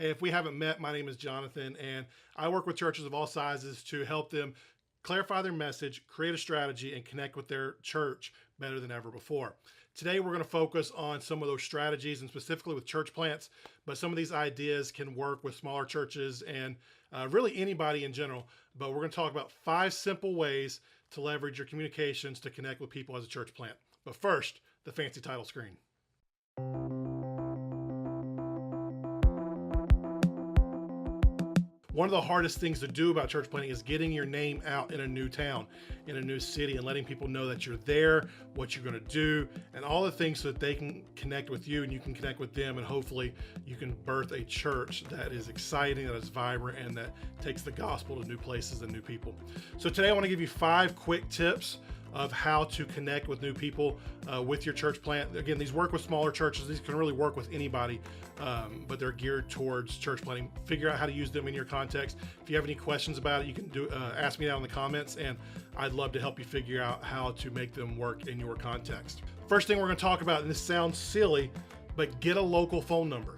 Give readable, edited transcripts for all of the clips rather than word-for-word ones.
Hey, if we haven't met, my name is Jonathan, and I work with churches of all sizes to help them clarify their message, create a strategy, and connect with their church better than ever before. Today, we're going to focus on some of those strategies and specifically with church plants, but some of these ideas can work with smaller churches and really anybody in general. But we're going to talk about 5 simple ways to leverage your communications to connect with people as a church plant. But first, the fancy title screen. One of the hardest things to do about church planting is getting your name out in a new town, in a new city, and letting people know that you're there, what you're going to do, and all the things so that they can connect with you and you can connect with them, and hopefully you can birth a church that is exciting, that is vibrant, and that takes the gospel to new places and new people. So today I want to give you 5 quick tips of how to connect with new people with your church plant. Again, these work with smaller churches. These can really work with anybody, but they're geared towards church planting. Figure out how to use them in your context. If you have any questions about it, you can ask me down in the comments, and I'd love to help you figure out how to make them work in your context. First thing we're going to talk about, and this sounds silly, but get a local phone number.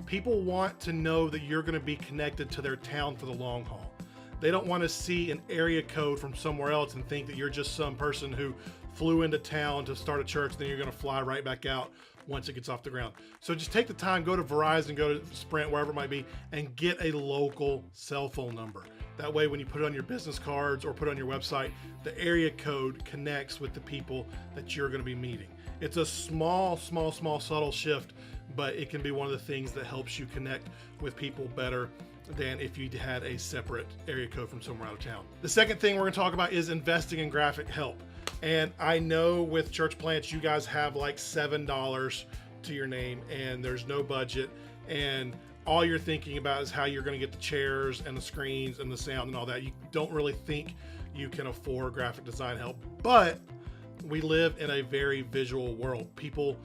People want to know that you're going to be connected to their town for the long haul. They don't want to see an area code from somewhere else and think that you're just some person who flew into town to start a church, then you're going to fly right back out once it gets off the ground. So just take the time, go to Verizon, go to Sprint, wherever it might be, and get a local cell phone number. That way, when you put it on your business cards or put it on your website, the area code connects with the people that you're going to be meeting. It's a small, subtle shift, but it can be one of the things that helps you connect with people better than if you had a separate area code from somewhere out of town. The second thing we're going to talk about is investing in graphic help. And I know with church plants, you guys have like $7 to your name and there's no budget, and all you're thinking about is how you're going to get the chairs and the screens and the sound and all that. You don't really think you can afford graphic design help, but we live in a very visual world. People,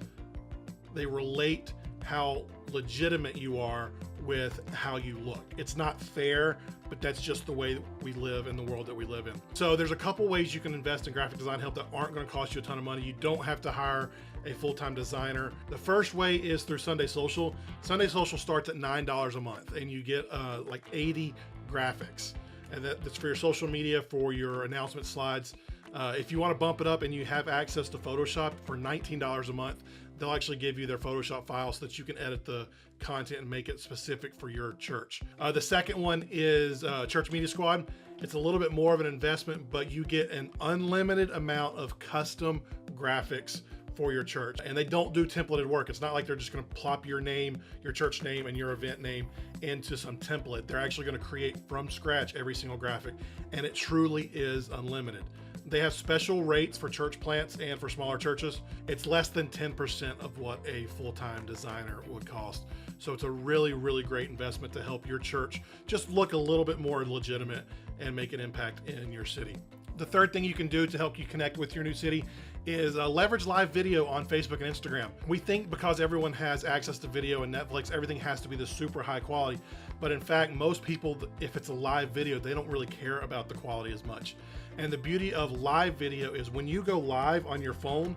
they relate how legitimate you are with how you look. It's not fair, but that's just the way that we live in the world that we live in. So there's a couple ways you can invest in graphic design help that aren't going to cost you a ton of money. You don't have to hire a full-time designer. The first way is through Sunday Social. Sunday Social starts at $9 a month, and you get like 80 graphics, and that's for your social media, for your announcement slides. If you want to bump it up and you have access to Photoshop for $19 a month, they'll actually give you their Photoshop file so that you can edit the content and make it specific for your church. The second one is Church Media Squad. It's a little bit more of an investment, but you get an unlimited amount of custom graphics for your church. And they don't do templated work. It's not like they're just going to plop your name, your church name, and your event name into some template. They're actually going to create from scratch every single graphic, and it truly is unlimited. They have special rates for church plants and for smaller churches. It's less than 10% of what a full-time designer would cost. So it's a really, really great investment to help your church just look a little bit more legitimate and make an impact in your city. The third thing you can do to help you connect with your new city is leverage live video on Facebook and Instagram. We think because everyone has access to video and Netflix, everything has to be the super high quality. But in fact, most people, if it's a live video, they don't really care about the quality as much. And the beauty of live video is when you go live on your phone,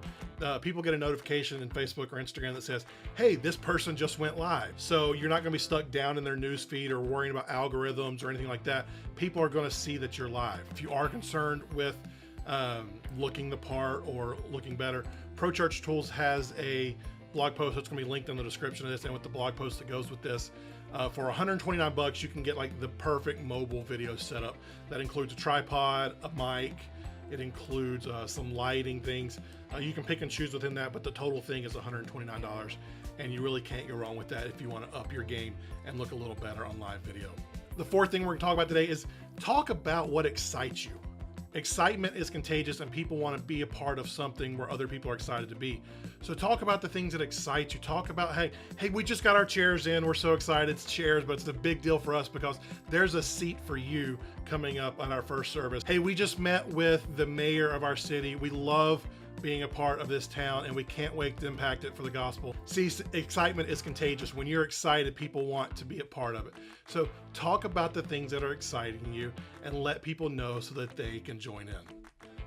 people get a notification in Facebook or Instagram that says, hey, this person just went live. So you're not gonna be stuck down in their news feed or worrying about algorithms or anything like that. People are gonna see that you're live. If you are concerned with looking the part or looking better, Pro Church Tools has a blog post that's going to be linked in the description of this, and with the blog post that goes with this. For $129, you can get like the perfect mobile video setup. That includes a tripod, a mic, it includes some lighting things. You can pick and choose within that, but the total thing is $129, and you really can't go wrong with that if you want to up your game and look a little better on live video. The fourth thing we're going to talk about today is talk about what excites you. Excitement is contagious, and people want to be a part of something where other people are excited to be. So talk about the things that excite you. Talk about, hey, we just got our chairs in. We're so excited. It's chairs, but it's a big deal for us because there's a seat for you coming up on our first service. Hey, we just met with the mayor of our city. We love being a part of this town, and we can't wait to impact it for the gospel. See, excitement is contagious. When you're excited, people want to be a part of it. So talk about the things that are exciting you and let people know so that they can join in.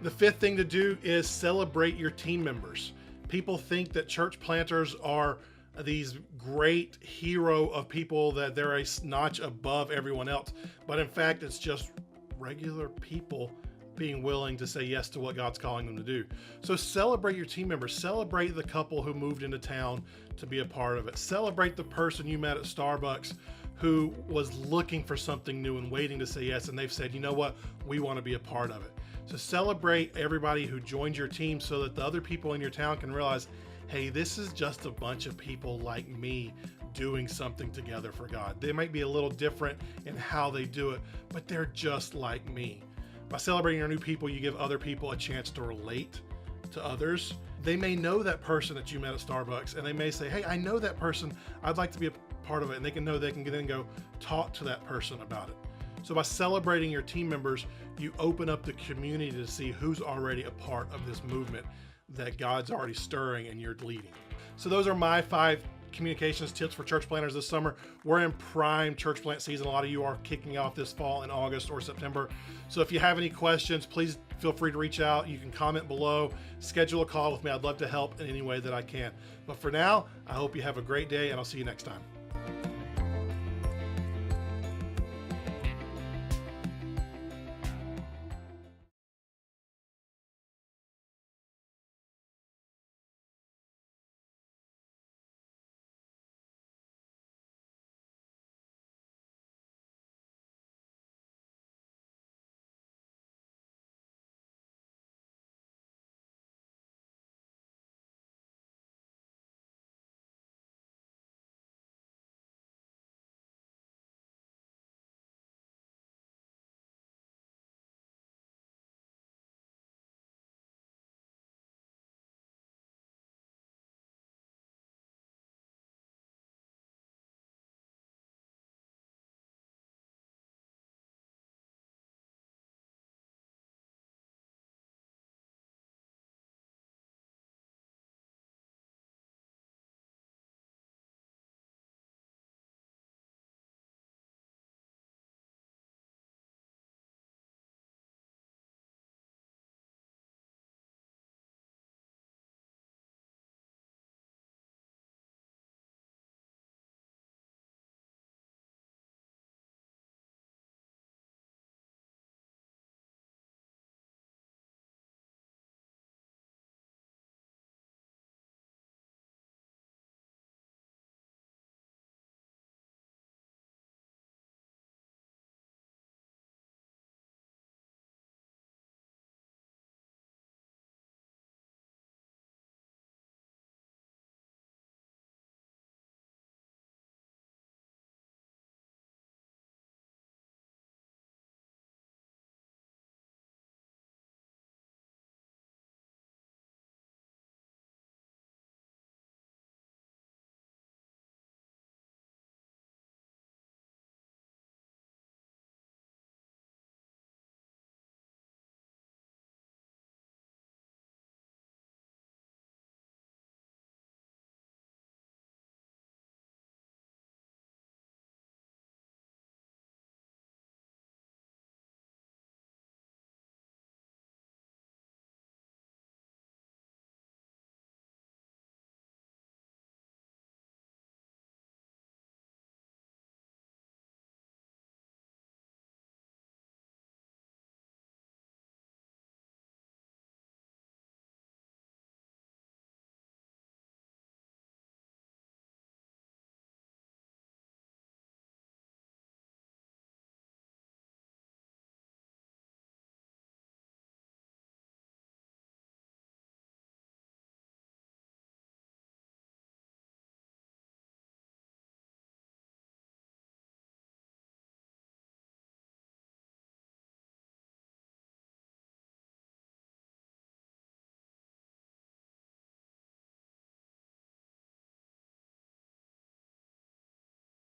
The fifth thing to do is celebrate your team members. People think that church planters are these great hero of people that they're a notch above everyone else. But in fact, it's just regular people being willing to say yes to what God's calling them to do. So celebrate your team members. Celebrate the couple who moved into town to be a part of it. Celebrate the person you met at Starbucks who was looking for something new and waiting to say yes, and they've said, you know what, we want to be a part of it. So celebrate everybody who joined your team so that the other people in your town can realize, hey, this is just a bunch of people like me doing something together for God. They might be a little different in how they do it, but they're just like me. By celebrating your new people, you give other people a chance to relate to others. They may know that person that you met at Starbucks, and they may say, hey, I know that person, I'd like to be a part of it. And they can know they can then go talk to that person about it. So by celebrating your team members, you open up the community to see who's already a part of this movement that God's already stirring and you're leading. So those are my 5 communications tips for church planters this summer. We're in prime church plant season. A lot of you are kicking off this fall in August or September. So if you have any questions, please feel free to reach out. You can comment below, schedule a call with me. I'd love to help in any way that I can. But for now, I hope you have a great day, and I'll see you next time.